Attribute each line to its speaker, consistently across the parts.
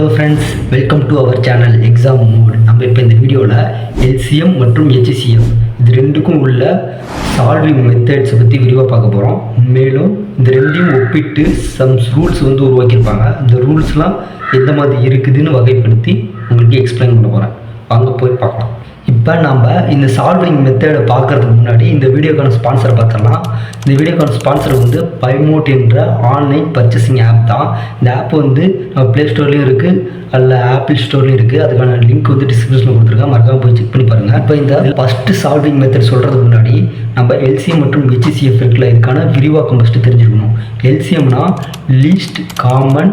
Speaker 1: Hello friends, welcome to our channel exam mode. நம்ம இப்போ இந்த வீடியோவில் எல்சிஎம் மற்றும் ஹெச்சிஎஃப் இது ரெண்டுக்கும் உள்ள சால்விங் மெத்தட்ஸை பற்றி விரிவாக பார்க்க போகிறோம். மேலும் இந்த ரெண்டையும் ஒப்பிட்டு ரூல்ஸ் உருவாக்கியிருப்பாங்க. இந்த ரூல்ஸ்லாம் எந்த மாதிரி இருக்குதுன்னு வகைப்படுத்தி உங்களுக்கு எக்ஸ்பிளைன் பண்ண போகிறேன். வாங்க போய் பார்க்கலாம். இப்போ நம்ம இந்த சால்விங் மெத்தடை பார்க்குறதுக்கு முன்னாடி இந்த வீடியோக்கான ஸ்பான்சரை பார்த்துடலாம். இந்த வீடியோக்கான ஸ்பான்சர் பைமோட் என்ற ஆன்லைன் பர்ச்சேசிங் ஆப் தான். இந்த ஆப் நம்ம ப்ளே ஸ்டோர்லேயும் இருக்குது, அதில் ஆப்பிள் ஸ்டோர்லேயும் இருக்குது. அதுக்கான லிங்க் டிஸ்கிரிப்ஷனில் கொடுத்துருக்கேன், மறக்காமல் போய் செக் பண்ணி பாருங்கள். இப்போ இந்த ஃபஸ்ட்டு சால்விங் மெத்தட் சொல்கிறதுக்கு முன்னாடி நம்ம எல்சிஎம் மற்றும் ஹெச்சிஎஃப் இருக்குல்ல, இதுக்கான விரிவாக்கம் ஃபஸ்ட்டு தெரிஞ்சுக்கணும். எல்சிஎம்னா லீஸ்ட் காமன்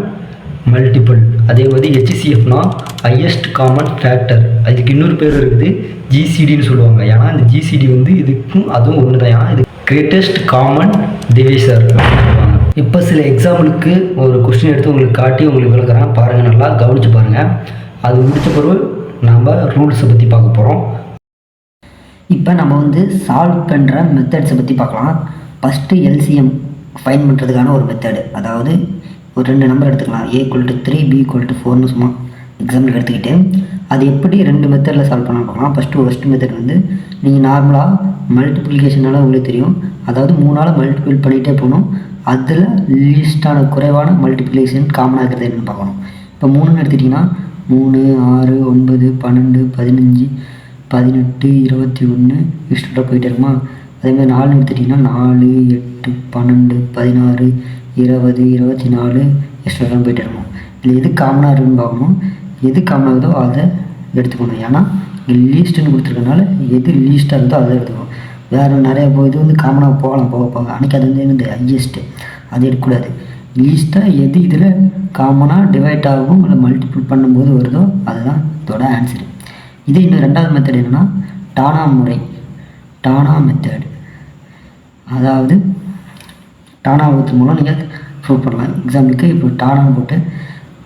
Speaker 1: மல்டிபிள், அதே மாதிரி ஹெச்சிஎஃப்னா ஹையஸ்ட் காமன் ஃபேக்டர். அதுக்கு இன்னொரு பேர் இருக்குது, ஜிசிடின்னு சொல்லுவாங்க. ஏன்னா இந்த ஜிசிடி இதுக்கும் அதுவும் ஒன்று தான். ஏன்னா இது கிரேட்டஸ்ட் காமன் டிவைசர் அப்படின்னு சொல்லுவாங்க. இப்போ சில எக்ஸாம்பிளுக்கு ஒரு கொஸ்டின் எடுத்து உங்களுக்கு காட்டி உங்களுக்கு விளக்குறேன், பாருங்கள், நல்லா கவனித்து பாருங்கள். அது முடித்த பிறகு நம்ம ரூல்ஸை பற்றி பார்க்க போகிறோம்.
Speaker 2: இப்போ நம்ம சால்வ் பண்ணுற மெத்தட்ஸை பற்றி பார்க்கலாம். ஃபஸ்ட்டு எல்சிஎம் ஃபைன் பண்ணுறதுக்கான ஒரு மெத்தடு, அதாவது ஒரு 2 நம்பர் எடுத்துக்கலாம், A=3 B=4ன்னு சும்மா எக்ஸாம்பிளுக்கு எடுத்துக்கிட்டு அது எப்படி 2 மெத்தடில் சால்வ் பண்ண பார்க்கலாம். ஃபஸ்ட்டு மெத்தட் நீங்கள் நார்மலாக மல்டிப்ளிகேஷனால் உங்களுக்கு தெரியும், அதாவது 3ஆல் மல்டிபிள் பண்ணிகிட்டே போகணும். அதில் லீஸ்டான குறைவான மல்டிப்ளிகேஷன் காமனாக இருக்கிறது என்னென்னு பார்க்கணும். இப்போ 3ன்னு எடுத்துக்கிட்டிங்கன்னா 3, 6, 9, 12, 15, 18, 21 இஷ்டோட போயிட்டே இருக்குமா. அதேமாதிரி 4ன்னு எடுத்துக்கிட்டிங்கன்னா 4, 8, 12, 16, 20, 24 எக்ஸ்ட்ரா போயிட்டே இருக்கணும். இதில் எது காமனாக இருக்குன்னு பார்க்கணும். எது காமனாக இருக்குதோ அதை எடுத்துக்கணும். ஏன்னா லீஸ்ட்டுன்னு கொடுத்துருக்கனால எது லீஸ்ட்டாக இருந்தோ அதை எடுத்துக்கணும். வேறு நிறைய இது காமனாக போகலாம் போக அன்றைக்கி அது இந்த ஹையஸ்ட்டு அது எடுக்கக்கூடாது. லீஸ்ட்டாக எது இதில் காமனாக டிவைட் ஆகும் இல்லை மல்டிபிள் பண்ணும்போது வருதோ அதுதான் இதோட ஆன்சரு. இதே இன்னும் 2வது மெத்தட் என்னென்னா டானா மெத்தட். அதாவது டானா மூலம் நீங்கள் ப்ரூவ் பண்ணலாம். எக்ஸாம்பிளுக்கு இப்போ டானா போட்டு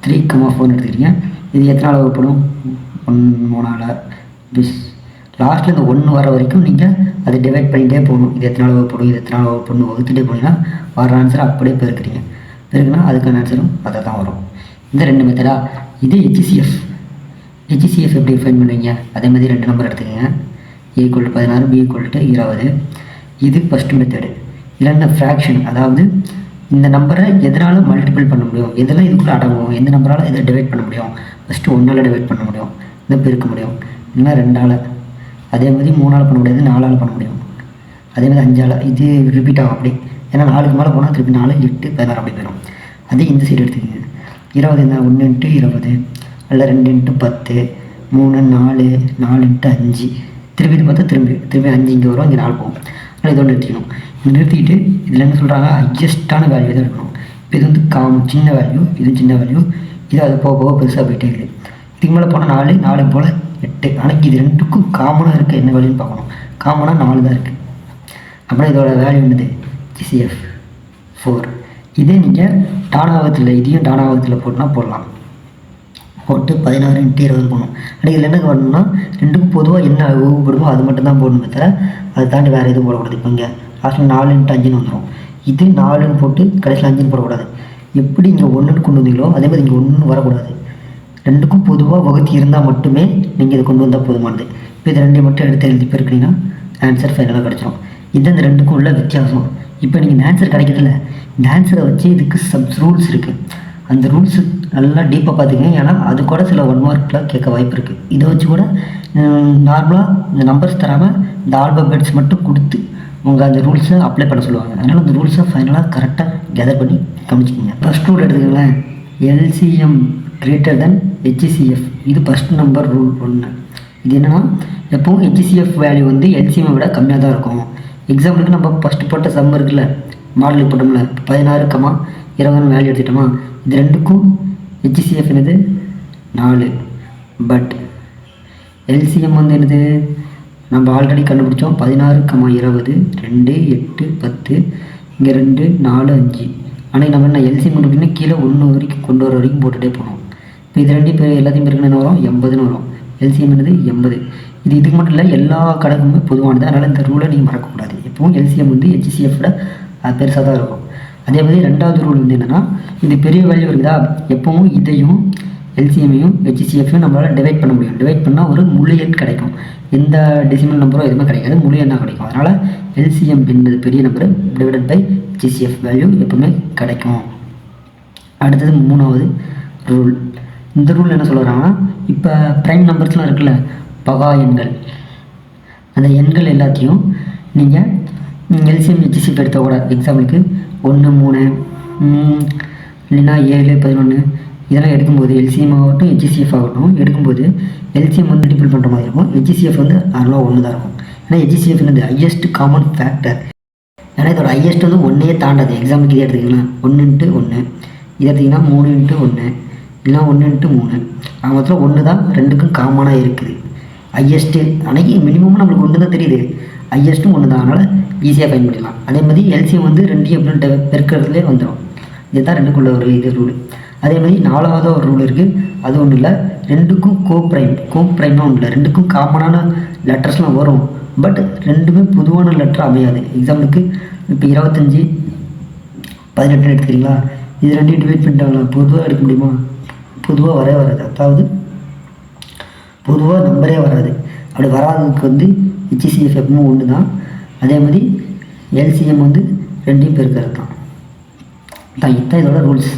Speaker 2: 3,4 எடுத்துக்கிறீங்க. இது எத்தனை வகுப்படும்? 1 லாஸ்ட்டில் இந்த 1 வர வரைக்கும் நீங்கள் அதை டிவைட் பண்ணிகிட்டே போகணும். இது எத்தனை வகுப்படும், இது எத்தனை வகுப்படும் வகுத்துட்டே போனீங்கன்னா வர ஆன்சரை அப்படியே பெருக்குனா அதுக்கான ஆன்சரும் அதை தான் வரும். இந்த 2 மெத்தடா. இது ஹெச்சிஎஃப் எப்படி ஃபைன் பண்ணுவீங்க? அதே மாதிரி 2 நம்பர் எடுத்துக்கோங்க, A=16 B=20. இது ஃபஸ்ட்டு மெத்தடு. இல்லைன்னா ஃப்ராக்ஷன், அதாவது இந்த நம்பரை எதனால் மல்டிபிள் பண்ண முடியும், எதெல்லாம் இதுக்குள்ளே அடங்கும், எந்த நம்பரால் இதை டிவைட் பண்ண முடியும். ஃபஸ்ட்டு 1ஆல் டிவைட் பண்ண முடியும், இதை பெருக்க முடியும். இல்லைன்னா 2ஆல், அதே மாதிரி 3ஆல் பண்ண முடியாது, 4ஆல் பண்ண முடியும். அதே மாதிரி 5ஆல். இது ரிப்பீட் ஆகும் அப்படி, ஏன்னா 4க்கு மேலே போனால் திருப்பி 4, 8, 16 அப்படி போயிடும். அதே இந்த சைடு எடுத்துக்கோங்க. 20 என்ன 1×20, அல்ல 2×10, 3, 4, 4×5. திருப்பி இது பார்த்தா திரும்பி 5 இங்கே வரும், இங்கே 4 போகும். அதனால் இதோடு நிறுத்திக்கணும். இது நிறுத்திக்கிட்டு இதில் என்ன சொல்கிறாங்க, ஹையஸ்ட்டான வேல்யூ தான் எடுக்கணும். இப்போ இது சின்ன வேல்யூ, இது சின்ன வேல்யூ, இது அது போக பெருசாக போயிட்டே இருக்குது. இதுக்கு மேலே போனால் 4 போல் 8. ஆனால் இது 2க்கும் காமனாக இருக்குது என்ன வேல்யூன்னு பார்க்கணும். காமனாக 4 தான் இருக்குது. அப்புறம் இதோட வேல்யூ என்னது, HCF 4. இதே நீங்கள் டானாவத்தில், இதையும் டானாவத்தில் போடலாம். போட்டு 16×20 போடணும். ஆனால் இதில் என்ன பண்ணணும்னா 2க்கும் பொதுவாக என்ன வகுப்படுமோ அது மட்டும்தான் போடணுமே தவிர அதை தாண்டி வேறு எதுவும் போடக்கூடாது. இப்போ இங்கே லாஸ்ட்டில் 4×5ன்னு வந்துடும். இது 4ன்னு போட்டு கடைசியில் 5ன்னு போடக்கூடாது. எப்படி இங்கே 1ன்னு கொண்டு வந்தீங்களோ அதே மாதிரி இங்கே 1ன்னு வரக்கூடாது. 2க்கும் பொதுவாக வகுத்து இருந்தால் மட்டுமே நீங்கள் இதை கொண்டு வந்தால் போதுமானது. இப்போ இது 2 மட்டும் எடுத்து எழுதி பெருக்கினீங்கன்னா ஆன்சர் ஃபைனலாக கிடச்சிடும். இது இந்த 2க்கும் உள்ள வித்தியாசம். இப்போ நீங்கள் இந்த ஆன்சர் கிடைக்கிறதில்ல, இந்த ஆன்சரை வச்சு இதுக்கு ரூல்ஸ் இருக்குது. அந்த ரூல்ஸ் நல்லா டீப்பாக பார்த்துக்கங்க. ஏன்னா அது கூட சில 1 மார்க்கில் கேட்க வாய்ப்பு இருக்குது. இதை வச்சு கூட நார்மலாக இந்த நம்பர்ஸ் தராமல் இந்த ஆல்பபெட்ஸ் மட்டும் கொடுத்து உங்கள் அந்த ரூல்ஸை அப்ளை பண்ண சொல்லுவாங்க. அதனால் அந்த ரூல்ஸை ஃபைனலாக கரெக்டாக கேதர் பண்ணி கவனிச்சிக்கோங்க. ஃபஸ்ட் ரூல் எடுத்துக்கங்களேன், எல்சிஎம் கிரேட்டர் தென் ஹெச்சிஎஃப். இது ஃபஸ்ட் நம்பர் ரூல் 1. இது என்னென்னா, எப்போவும் ஹெச்சிஎஃப் வேல்யூ எல்சிஎம்மை விட கம்மியாக தான் இருக்கும். எக்ஸாம்பிளுக்கு நம்ம ஃபஸ்ட்டு போட்ட சம் இருக்குல்ல, மாடலுக்கு போட்டோம்ல, 16,20 வேல்யூ எடுத்துட்டோமா. இது 2க்கும் ஹெச்சிஎஃப் என்னது 4. பட் எல்சிஎம் என்னது நம்ம ஆல்ரெடி கண்டுபிடிச்சோம், 16,20, 2, 8, 10, இங்கே 2, 4, 5. ஆனால் நம்ம என்ன எல்சிஎம் கண்டுபிடினா கீழே 1 வரைக்கும் கொண்டு வர வரைக்கும் போட்டுகிட்டே போகணும். இப்போ இது 2 இப்போ எல்லாத்தையும் பேருக்கு என்ன வரும், 80ன்னு வரும். எல்சிஎம் என்னது 80. இது இதுக்கு மட்டும் இல்லை, எல்லா கணக்குமே பொதுவானது. அதனால் இந்த ரூலை நீங்கள் மறக்கக்கூடாது. எப்பவும் எல்சிஎம் ஹெச்சிஎஃப்ல பெருசாக தான் இருக்கும். அதே மாதிரி 2வது ரூல் என்னென்னா, இது பெரிய வேல்யூ இருக்குதா, எப்பவும் இதையும் எல்சிஎம்மையும் ஹெச்சிசிஎஃப்பையும் நம்மளால் டிவைட் பண்ண முடியும். டிவைட் பண்ணால் ஒரு முழு எண் கிடைக்கும். எந்த டெசிமல் நம்பரோ எதுவுமே கிடைக்காது, முழு எண்ணாக கிடைக்கும். அதனால் எல்சிஎம் என்பது பெரிய number divided by HCF value எப்பவுமே கிடைக்கும். அடுத்தது 3வது ரூல். இந்த ரூல் என்ன சொல்கிறாங்கன்னா, இப்போ ப்ரைம் நம்பர்ஸ்லாம் இருக்குல்ல, பகா எண்கள், அந்த எண்கள் எல்லாத்தையும் நீங்கள் எல்சிஎம் ஹெச்சிசிஎஃப் எடுத்த கூட எக்ஸாம்பிளுக்கு 1 3 இல்லைன்னா 7 11 இதெல்லாம் எடுக்கும்போது எல்சிஎம் ஆகட்டும் ஹெச்சிசிஎஃப் ஆகட்டும் எடுக்கும்போது எல்சிஎம் வந்து மல்டிபிள் பண்ணுற மாதிரி இருக்கும். ஹெச்சிசிஎஃப் வந்து நார்மலாக 1 தான் இருக்கும். ஏன்னா ஹெச்சிசிஎஃப் வந்து ஹையஸ்ட் காமன் ஃபேக்டர். ஏன்னா இதோட ஹையஸ்ட் வந்து 1 தாண்டாது. எக்ஸாம்பிளுக்கு இதை எடுத்துக்கிங்களா 1 × 1, இதை எடுத்திங்கன்னா 3 × 1 இல்லைனா 1 × 3. அது மொத்தம் 1 தான் ரெண்டுக்கும் காமனாக இருக்குது. ஹையஸ்ட்டு அன்றைக்கி மினிமமாக நம்மளுக்கு 1 தான் தெரியுது, ஹையஸ்ட்டும் 1 தான். அதனால் ஈஸியாக ஃபைன் பண்ணிடலாம். அதே மாதிரி எல்சிஎம் வந்து 2 எப்படி பெருக்கிறதுலே வந்துடும். இதுதான் ரெண்டுக்குள்ள ஒரு இது ரூல். அதே மாதிரி 4வது ஒரு ரூல் இருக்குது. அது ஒன்றும் இல்லை, ரெண்டுக்கும் கோப்ரைம்னா ஒன்றும் இல்லை, ரெண்டுக்கும் காமனான லெட்டர்ஸ்லாம் வரும். பட் ரெண்டுமே பொதுவான லெட்டர் அமையாது. எக்ஸாம்பிளுக்கு இப்போ 25 18 எடுத்துக்கிறீங்களா, இது ரெண்டையும் டிவைட் பண்ணிட்டாங்களா, பொதுவாக எடுக்க முடியுமா? பொதுவாக வராது. அதாவது பொதுவாக நம்பரே வராது. அப்படி வராததுக்கு வந்து ஹெச்சிசிஎஃப் எப்பவும் 1 தான். அதே மாதிரி எல்சிஎம் வந்து 2 பெருக்கிறது தான். இதுதான் இதோட ரூல்ஸ்.